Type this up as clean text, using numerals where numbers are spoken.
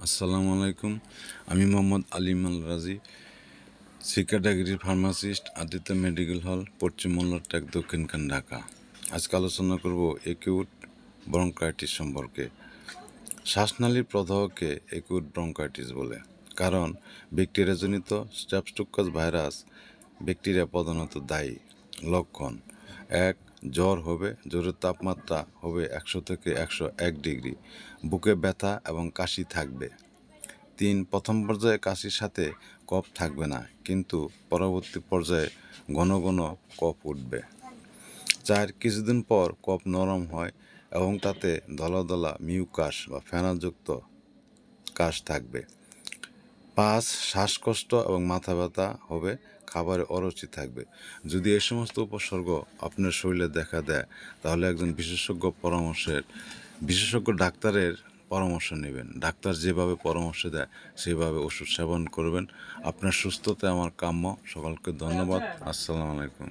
আসসালামু আলাইকুম। আমি মোহাম্মদ আলিম আল রাজি, সি ক্যাটাগরির ফার্মাসিস্ট, আদিত্য মেডিকেল হল, পশ্চিম মোল্লারটেক, দক্ষিণখান, ঢাকা। আজকে আলোচনা করব একিউট ব্রঙ্কাইটিস সম্পর্কে। শ্বাসনালীর প্রদাহকে একিউট ব্রঙ্কাইটিস বলে, কারণ ব্যাকটেরিয়াজনিত স্ট্রেপ্টোকোকাস ভাইরাস ব্যাকটেরিয়া প্রধানত দায়ী। লক্ষণ: 1. জ্বর হবে, জ্বরের তাপমাত্রা হবে 100 থেকে 101 ডিগ্রি, বুকে ব্যথা এবং কাশি থাকবে। 3. প্রথম পর্যায়ে কাশির সাথে কফ থাকবে না, কিন্তু পরবর্তী পর্যায়ে ঘন ঘন কফ উঠবে। 4. কিছুদিন পর কফ নরম হয় এবং তাতে দলা দলা মিউকাস বা ফেনাযুক্ত কাশ থাকবে। 5. শ্বাসকষ্ট এবং মাথা ব্যথা হবে, খাবারে অরুচি থাকবে। যদি এই সমস্ত উপসর্গ আপনার শরীরে দেখা দেয়, তাহলে একজন বিশেষজ্ঞ ডাক্তারের পরামর্শ নেবেন। ডাক্তার যেভাবে পরামর্শ দেয় সেভাবে ওষুধ সেবন করবেন। আপনার সুস্থতা আমার কাম্য। সকলকে ধন্যবাদ। আসসালামু আলাইকুম।